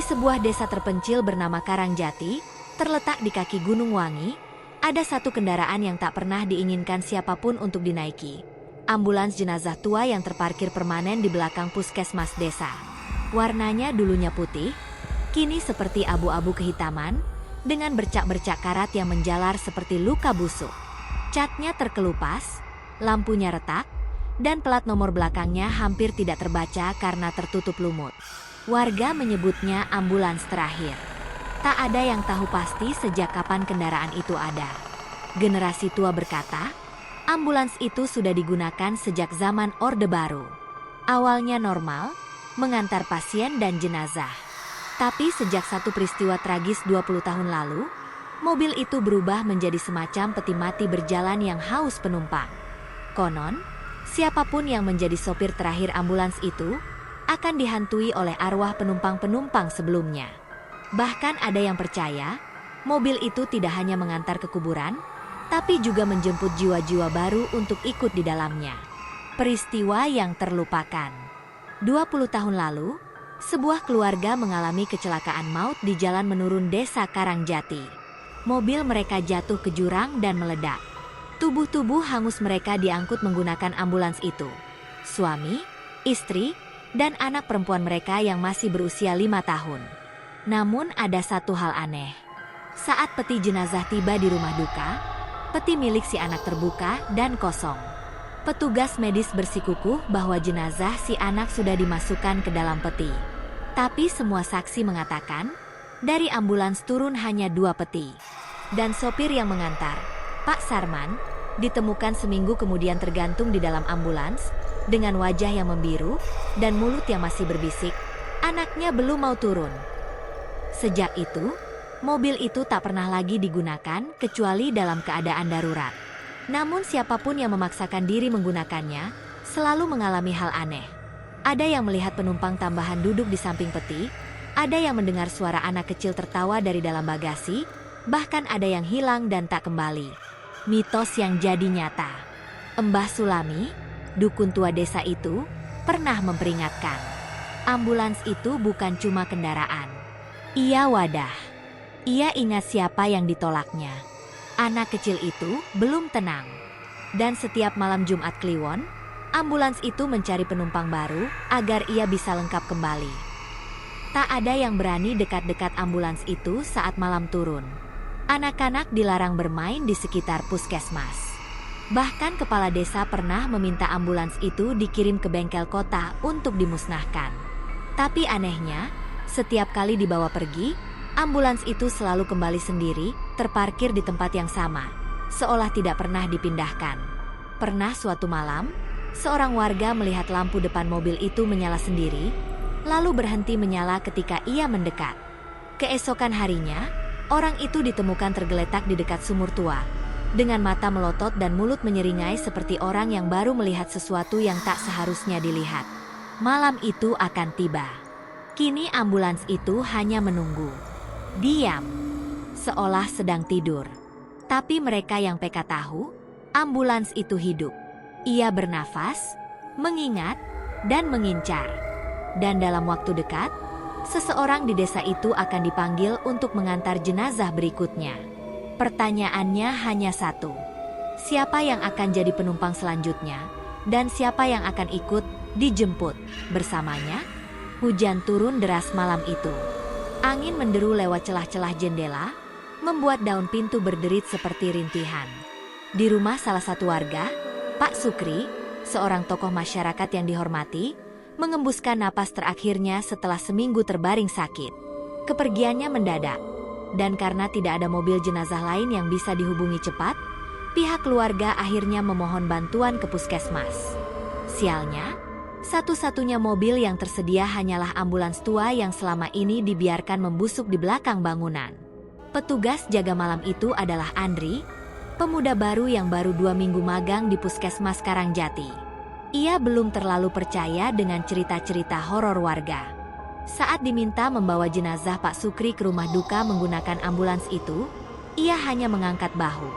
sebuah desa terpencil bernama Karangjati, terletak di kaki Gunung Wangi, ada satu kendaraan yang tak pernah diinginkan siapapun untuk dinaiki. Ambulans jenazah tua yang terparkir permanen di belakang puskesmas desa. Warnanya dulunya putih, kini seperti abu-abu kehitaman, dengan bercak-bercak karat yang menjalar seperti luka busuk. Catnya terkelupas, lampunya retak, dan plat nomor belakangnya hampir tidak terbaca karena tertutup lumut. Warga menyebutnya ambulans terakhir. Tak ada yang tahu pasti sejak kapan kendaraan itu ada. Generasi tua berkata, ambulans itu sudah digunakan sejak zaman Orde Baru. Awalnya normal, mengantar pasien dan jenazah. Tapi sejak satu peristiwa tragis 20 tahun lalu, mobil itu berubah menjadi semacam peti mati berjalan yang haus penumpang. Konon, siapapun yang menjadi sopir terakhir ambulans itu akan dihantui oleh arwah penumpang-penumpang sebelumnya. Bahkan ada yang percaya, mobil itu tidak hanya mengantar ke kuburan, tapi juga menjemput jiwa-jiwa baru untuk ikut di dalamnya. Peristiwa yang terlupakan. 20 tahun lalu, sebuah keluarga mengalami kecelakaan maut di jalan menurun desa Karangjati. Mobil mereka jatuh ke jurang dan meledak. Tubuh-tubuh hangus mereka diangkut menggunakan ambulans itu. Suami, istri, dan anak perempuan mereka yang masih berusia 5 tahun. Namun ada satu hal aneh. Saat peti jenazah tiba di rumah duka, peti milik si anak terbuka dan kosong. Petugas medis bersikukuh bahwa jenazah si anak sudah dimasukkan ke dalam peti. Tapi semua saksi mengatakan, dari ambulans turun hanya 2 peti. Dan sopir yang mengantar, Pak Sarman, ditemukan seminggu kemudian tergantung di dalam ambulans, dengan wajah yang membiru dan mulut yang masih berbisik, anaknya belum mau turun. Sejak itu, mobil itu tak pernah lagi digunakan kecuali dalam keadaan darurat. Namun siapapun yang memaksakan diri menggunakannya, selalu mengalami hal aneh. Ada yang melihat penumpang tambahan duduk di samping peti, ada yang mendengar suara anak kecil tertawa dari dalam bagasi, bahkan ada yang hilang dan tak kembali. Mitos yang jadi nyata. Mbah Sulami, dukun tua desa itu, pernah memperingatkan. Ambulans itu bukan cuma kendaraan. Ia wadah. Ia ingat siapa yang ditolaknya. Anak kecil itu belum tenang. Dan setiap malam Jumat Kliwon, ambulans itu mencari penumpang baru agar ia bisa lengkap kembali. Tak ada yang berani dekat-dekat ambulans itu saat malam turun. Anak-anak dilarang bermain di sekitar puskesmas. Bahkan kepala desa pernah meminta ambulans itu dikirim ke bengkel kota untuk dimusnahkan. Tapi anehnya, setiap kali dibawa pergi, ambulans itu selalu kembali sendiri, terparkir di tempat yang sama, seolah tidak pernah dipindahkan. Pernah suatu malam, seorang warga melihat lampu depan mobil itu menyala sendiri, lalu berhenti menyala ketika ia mendekat. Keesokan harinya, orang itu ditemukan tergeletak di dekat sumur tua, dengan mata melotot dan mulut menyeringai seperti orang yang baru melihat sesuatu yang tak seharusnya dilihat. Malam itu akan tiba. Kini ambulans itu hanya menunggu. Diam, seolah sedang tidur. Tapi mereka yang peka tahu, ambulans itu hidup. Ia bernafas, mengingat, dan mengincar. Dan dalam waktu dekat, seseorang di desa itu akan dipanggil untuk mengantar jenazah berikutnya. Pertanyaannya hanya satu. Siapa yang akan jadi penumpang selanjutnya? Dan siapa yang akan ikut dijemput bersamanya? Hujan turun deras malam itu. Angin menderu lewat celah-celah jendela, membuat daun pintu berderit seperti rintihan. Di rumah salah satu warga, Pak Sukri, seorang tokoh masyarakat yang dihormati, mengembuskan napas terakhirnya setelah seminggu terbaring sakit. Kepergiannya mendadak, dan karena tidak ada mobil jenazah lain yang bisa dihubungi cepat, pihak keluarga akhirnya memohon bantuan ke puskesmas. Sialnya, satu-satunya mobil yang tersedia hanyalah ambulans tua yang selama ini dibiarkan membusuk di belakang bangunan. Petugas jaga malam itu adalah Andri, pemuda baru yang baru 2 minggu magang di puskesmas Karangjati. Ia belum terlalu percaya dengan cerita-cerita horor warga. Saat diminta membawa jenazah Pak Sukri ke rumah duka menggunakan ambulans itu, ia hanya mengangkat bahu.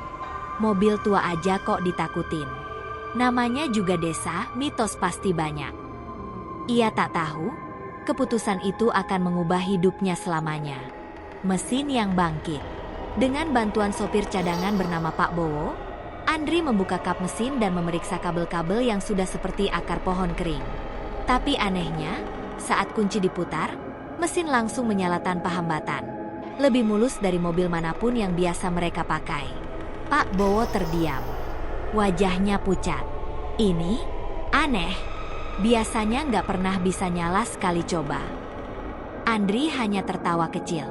Mobil tua aja kok ditakutin. Namanya juga desa, mitos pasti banyak. Ia tak tahu, keputusan itu akan mengubah hidupnya selamanya. Mesin yang bangkit. Dengan bantuan sopir cadangan bernama Pak Bowo, Andri membuka kap mesin dan memeriksa kabel-kabel yang sudah seperti akar pohon kering. Tapi anehnya, saat kunci diputar, mesin langsung menyala tanpa hambatan. Lebih mulus dari mobil manapun yang biasa mereka pakai. Pak Bowo terdiam. Wajahnya pucat. Ini aneh. Biasanya nggak pernah bisa nyala sekali coba. Andri hanya tertawa kecil.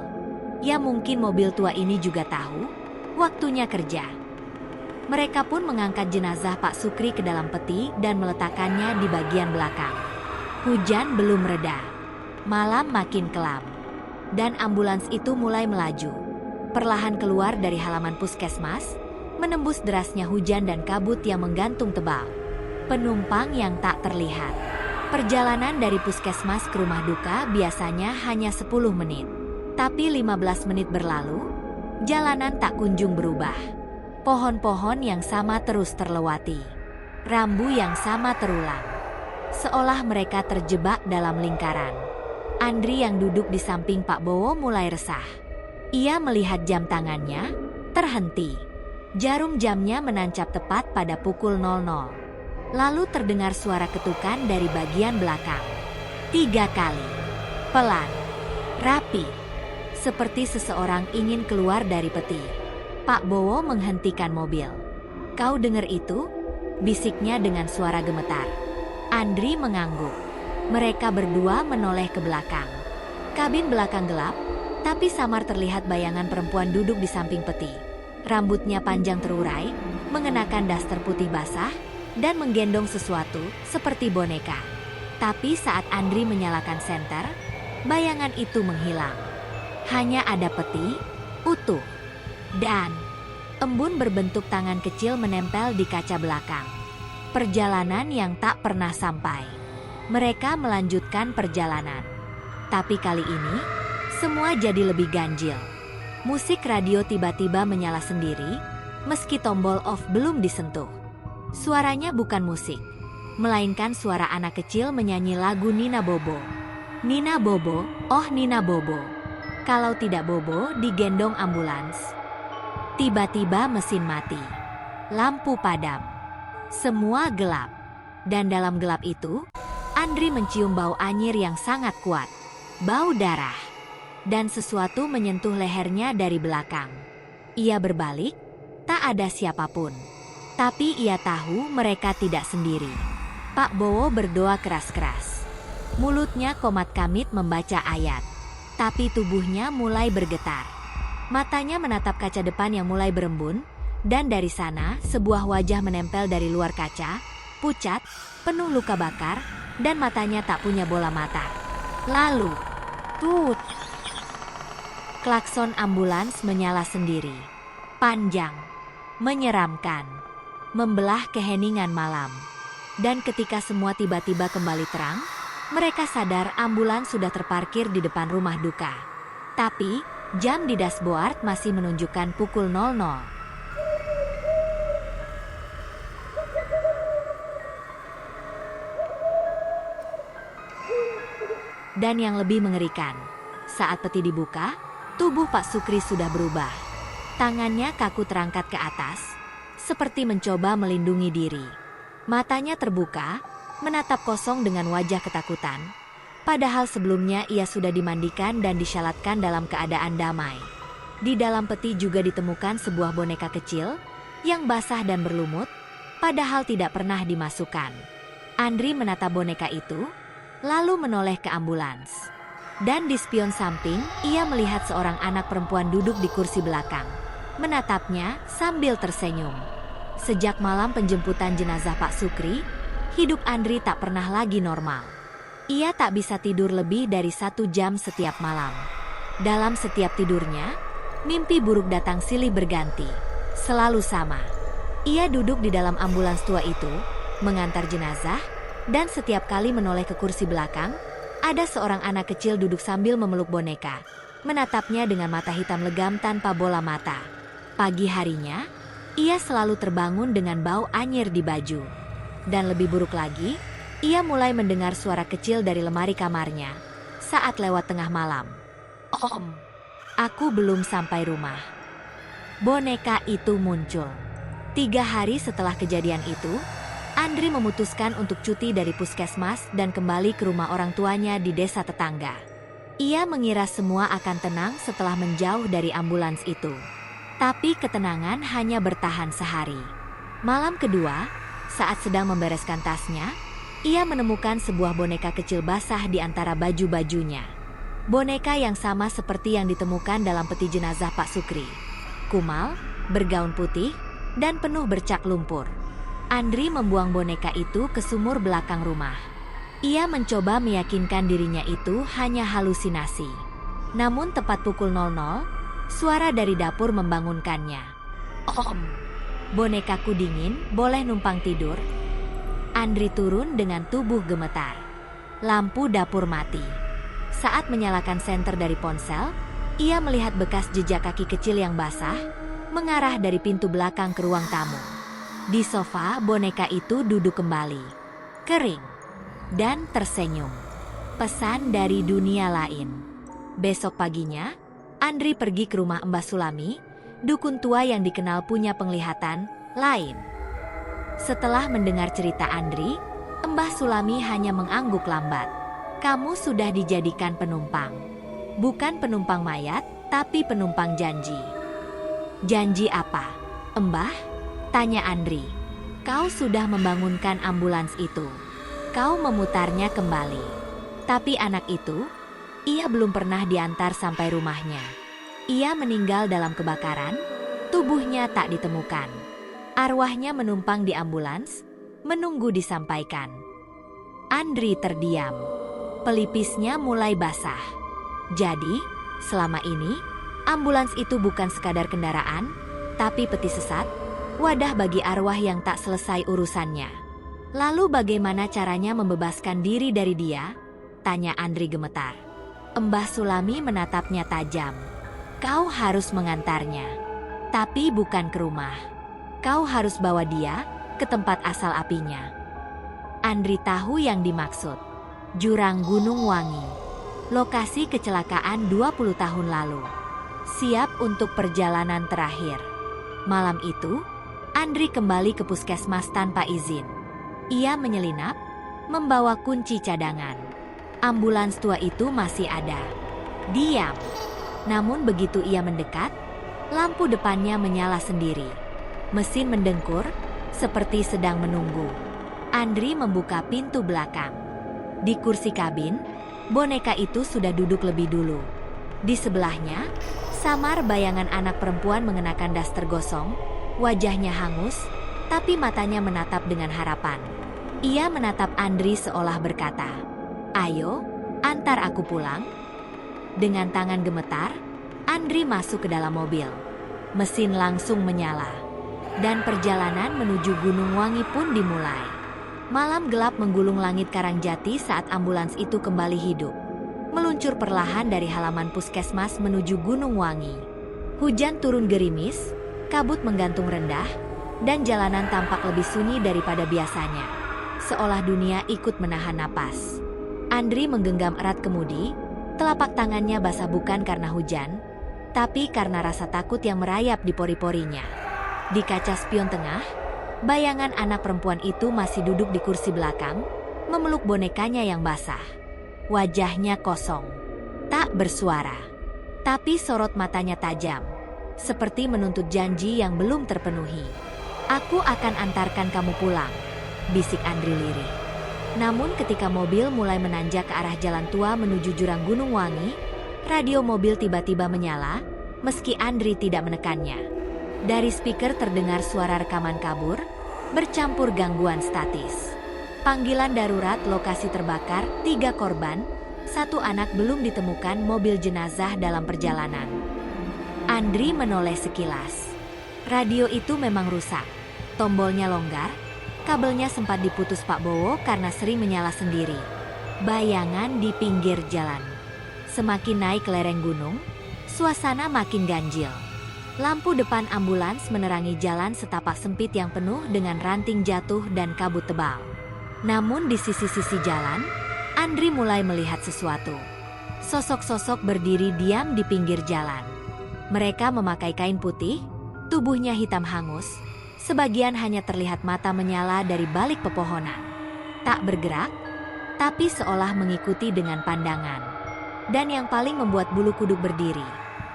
Ya mungkin mobil tua ini juga tahu, waktunya kerja. Mereka pun mengangkat jenazah Pak Sukri ke dalam peti dan meletakkannya di bagian belakang. Hujan belum reda. Malam makin kelam. Dan ambulans itu mulai melaju. Perlahan keluar dari halaman puskesmas, menembus derasnya hujan dan kabut yang menggantung tebal. Penumpang yang tak terlihat. Perjalanan dari puskesmas ke rumah duka biasanya hanya 10 menit. Tapi 15 menit berlalu, jalanan tak kunjung berubah. Pohon-pohon yang sama terus terlewati. Rambu yang sama terulang. Seolah mereka terjebak dalam lingkaran. Andri yang duduk di samping Pak Bowo mulai resah. Ia melihat jam tangannya, terhenti. Jarum jamnya menancap tepat pada pukul 00. Lalu terdengar suara ketukan dari bagian belakang. 3 kali. Pelan. Rapi. Seperti seseorang ingin keluar dari peti. Pak Bowo menghentikan mobil. "Kau dengar itu?" bisiknya dengan suara gemetar. Andri mengangguk. Mereka berdua menoleh ke belakang. Kabin belakang gelap, tapi samar terlihat bayangan perempuan duduk di samping peti. Rambutnya panjang terurai, mengenakan daster putih basah, dan menggendong sesuatu seperti boneka. Tapi saat Andri menyalakan senter, bayangan itu menghilang. Hanya ada peti, utuh. Dan embun berbentuk tangan kecil menempel di kaca belakang. Perjalanan yang tak pernah sampai. Mereka melanjutkan perjalanan. Tapi kali ini, semua jadi lebih ganjil. Musik radio tiba-tiba menyala sendiri, meski tombol off belum disentuh. Suaranya bukan musik, melainkan suara anak kecil menyanyi lagu Nina Bobo. Nina Bobo, oh Nina Bobo. Kalau tidak Bobo digendong ambulans. Tiba-tiba mesin mati. Lampu padam. Semua gelap. Dan dalam gelap itu, Andri mencium bau anyir yang sangat kuat. Bau darah. Dan sesuatu menyentuh lehernya dari belakang. Ia berbalik, tak ada siapapun. Tapi ia tahu mereka tidak sendiri. Pak Bowo berdoa keras-keras. Mulutnya komat kamit membaca ayat. Tapi tubuhnya mulai bergetar. Matanya menatap kaca depan yang mulai berembun, dan dari sana sebuah wajah menempel dari luar kaca, pucat, penuh luka bakar, dan matanya tak punya bola mata. Lalu, tut! Klakson ambulans menyala sendiri. Panjang, menyeramkan, membelah keheningan malam. Dan ketika semua tiba-tiba kembali terang, mereka sadar ambulans sudah terparkir di depan rumah duka. Tapi, jam di dashboard masih menunjukkan pukul 00. Dan yang lebih mengerikan, saat peti dibuka, tubuh Pak Sukri sudah berubah. Tangannya kaku terangkat ke atas, seperti mencoba melindungi diri. Matanya terbuka, menatap kosong dengan wajah ketakutan. Padahal sebelumnya ia sudah dimandikan dan disyalatkan dalam keadaan damai. Di dalam peti juga ditemukan sebuah boneka kecil yang basah dan berlumut, padahal tidak pernah dimasukkan. Andri menatap boneka itu, lalu menoleh ke ambulans. Dan di spion samping, ia melihat seorang anak perempuan duduk di kursi belakang. Menatapnya sambil tersenyum. Sejak malam penjemputan jenazah Pak Sukri, hidup Andri tak pernah lagi normal. Ia tak bisa tidur lebih dari 1 jam setiap malam. Dalam setiap tidurnya, mimpi buruk datang silih berganti. Selalu sama. Ia duduk di dalam ambulans tua itu, mengantar jenazah, dan setiap kali menoleh ke kursi belakang, ada seorang anak kecil duduk sambil memeluk boneka, menatapnya dengan mata hitam legam tanpa bola mata. Pagi harinya, ia selalu terbangun dengan bau anyir di baju. Dan lebih buruk lagi, ia mulai mendengar suara kecil dari lemari kamarnya. saat lewat tengah malam. "Om, aku belum sampai rumah." Boneka itu muncul. 3 hari setelah kejadian itu, Andri memutuskan untuk cuti dari puskesmas dan kembali ke rumah orang tuanya di desa tetangga. Ia mengira semua akan tenang setelah menjauh dari ambulans itu. Tapi ketenangan hanya bertahan sehari. Malam kedua, saat sedang membereskan tasnya, ia menemukan sebuah boneka kecil basah di antara baju-bajunya. Boneka yang sama seperti yang ditemukan dalam peti jenazah Pak Sukri. Kumal, bergaun putih, dan penuh bercak lumpur. Andri membuang boneka itu ke sumur belakang rumah. Ia mencoba meyakinkan dirinya itu hanya halusinasi. Namun tepat pukul 00, suara dari dapur membangunkannya. "Om, bonekaku dingin, boleh numpang tidur?" Andri turun dengan tubuh gemetar. Lampu dapur mati. Saat menyalakan senter dari ponsel, ia melihat bekas jejak kaki kecil yang basah mengarah dari pintu belakang ke ruang tamu. Di sofa, boneka itu duduk kembali, kering, dan tersenyum. Pesan dari dunia lain. Besok paginya, Andri pergi ke rumah Mbah Sulami, dukun tua yang dikenal punya penglihatan lain. Setelah mendengar cerita Andri, Mbah Sulami hanya mengangguk lambat. "Kamu sudah dijadikan penumpang. Bukan penumpang mayat, tapi penumpang janji." "Janji apa, Mbah?" tanya Andri. "Kau sudah membangunkan ambulans itu. Kau memutarnya kembali. Tapi anak itu, ia belum pernah diantar sampai rumahnya. Ia meninggal dalam kebakaran, tubuhnya tak ditemukan. Arwahnya menumpang di ambulans, menunggu disampaikan." Andri terdiam. Pelipisnya mulai basah. Jadi, selama ini, ambulans itu bukan sekadar kendaraan, tapi peti sesat, wadah bagi arwah yang tak selesai urusannya. "Lalu bagaimana caranya membebaskan diri dari dia?" tanya Andri gemetar. Mbah Sulami menatapnya tajam. "Kau harus mengantarnya. Tapi bukan ke rumah. Kau harus bawa dia ke tempat asal apinya." Andri tahu yang dimaksud. Jurang Gunung Wangi. Lokasi kecelakaan 20 tahun lalu. Siap untuk perjalanan terakhir. Malam itu, Andri kembali ke puskesmas tanpa izin. Ia menyelinap, membawa kunci cadangan. Ambulans tua itu masih ada. Diam. Namun begitu ia mendekat, lampu depannya menyala sendiri. Mesin mendengkur, seperti sedang menunggu. Andri membuka pintu belakang. Di kursi kabin, boneka itu sudah duduk lebih dulu. Di sebelahnya, samar bayangan anak perempuan mengenakan daster gosong, wajahnya hangus, tapi matanya menatap dengan harapan. Ia menatap Andri seolah berkata, "Ayo, antar aku pulang." Dengan tangan gemetar, Andri masuk ke dalam mobil. Mesin langsung menyala, dan perjalanan menuju Gunung Wangi pun dimulai. Malam gelap menggulung langit Karangjati saat ambulans itu kembali hidup. Meluncur perlahan dari halaman puskesmas menuju Gunung Wangi. Hujan turun gerimis, kabut menggantung rendah, dan jalanan tampak lebih sunyi daripada biasanya. Seolah dunia ikut menahan napas. Andri menggenggam erat kemudi, telapak tangannya basah bukan karena hujan, tapi karena rasa takut yang merayap di pori-porinya. Di kaca spion tengah, bayangan anak perempuan itu masih duduk di kursi belakang, memeluk bonekanya yang basah. Wajahnya kosong, tak bersuara. Tapi sorot matanya tajam, seperti menuntut janji yang belum terpenuhi. "Aku akan antarkan kamu pulang," bisik Andri lirih. Namun ketika mobil mulai menanjak ke arah jalan tua menuju jurang Gunung Wangi, radio mobil tiba-tiba menyala, meski Andri tidak menekannya. Dari speaker terdengar suara rekaman kabur, bercampur gangguan statis. Panggilan darurat lokasi terbakar, 3 korban, 1 anak belum ditemukan, mobil jenazah dalam perjalanan. Andri menoleh sekilas. Radio itu memang rusak. Tombolnya longgar, kabelnya sempat diputus Pak Bowo karena sering menyala sendiri. Bayangan di pinggir jalan. Semakin naik lereng gunung, suasana makin ganjil. Lampu depan ambulans menerangi jalan setapak sempit yang penuh dengan ranting jatuh dan kabut tebal. Namun di sisi-sisi jalan, Andri mulai melihat sesuatu. sosok-sosok berdiri diam di pinggir jalan. Mereka memakai kain putih, tubuhnya hitam hangus, sebagian hanya terlihat mata menyala dari balik pepohonan. Tak bergerak, tapi seolah mengikuti dengan pandangan. Dan yang paling membuat bulu kuduk berdiri,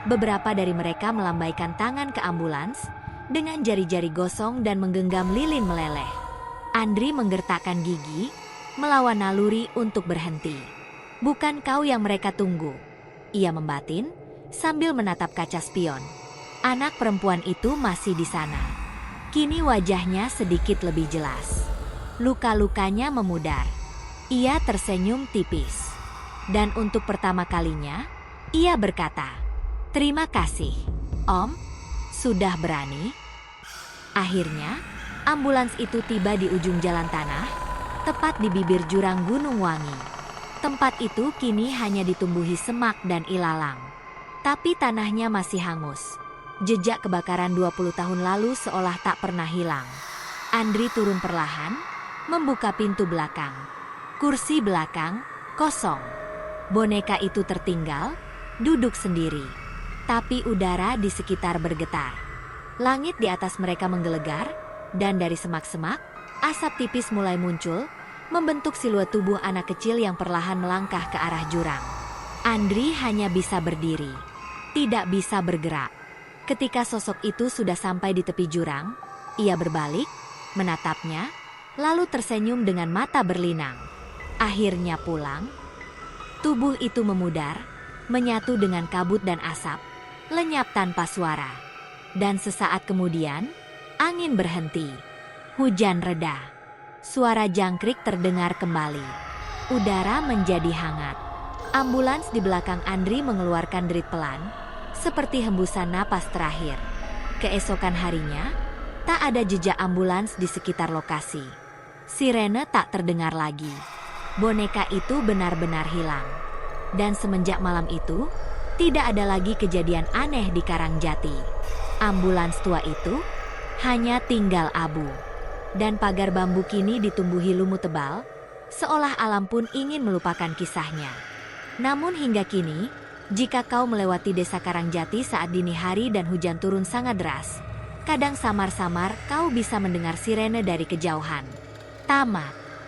beberapa dari mereka melambaikan tangan ke ambulans dengan jari-jari gosong dan menggenggam lilin meleleh. Andri menggertakkan gigi, melawan naluri untuk berhenti. "Bukan kau yang mereka tunggu," ia membatin sambil menatap kaca spion. Anak perempuan itu masih di sana. Kini wajahnya sedikit lebih jelas. Luka-lukanya memudar. Ia tersenyum tipis. Dan untuk pertama kalinya, ia berkata, "Terima kasih, Om, sudah berani." Akhirnya, ambulans itu tiba di ujung jalan tanah, tepat di bibir jurang Gunung Wangi. Tempat itu kini hanya ditumbuhi semak dan ilalang. Tapi tanahnya masih hangus. Jejak kebakaran 20 tahun lalu seolah tak pernah hilang. Andri turun perlahan, membuka pintu belakang. Kursi belakang kosong. Boneka itu tertinggal, duduk sendiri. Tapi udara di sekitar bergetar. Langit di atas mereka menggelegar, dan dari semak-semak, asap tipis mulai muncul, membentuk siluet tubuh anak kecil yang perlahan melangkah ke arah jurang. Andri hanya bisa berdiri, tidak bisa bergerak. Ketika sosok itu sudah sampai di tepi jurang, ia berbalik, menatapnya, lalu tersenyum dengan mata berlinang. Akhirnya pulang. Tubuh itu memudar, menyatu dengan kabut dan asap, lenyap tanpa suara. Dan sesaat kemudian, angin berhenti. Hujan reda. Suara jangkrik terdengar kembali. Udara menjadi hangat. Ambulans di belakang Andri mengeluarkan derit pelan, seperti hembusan napas terakhir. Keesokan harinya, tak ada jejak ambulans di sekitar lokasi. Sirene tak terdengar lagi. Boneka itu benar-benar hilang. Dan semenjak malam itu, tidak ada lagi kejadian aneh di Karangjati. Ambulans tua itu hanya tinggal abu. Dan pagar bambu kini ditumbuhi lumut tebal, seolah alam pun ingin melupakan kisahnya. Namun hingga kini, jika kau melewati desa Karangjati saat dini hari dan hujan turun sangat deras, kadang samar-samar kau bisa mendengar sirene dari kejauhan. Tamat.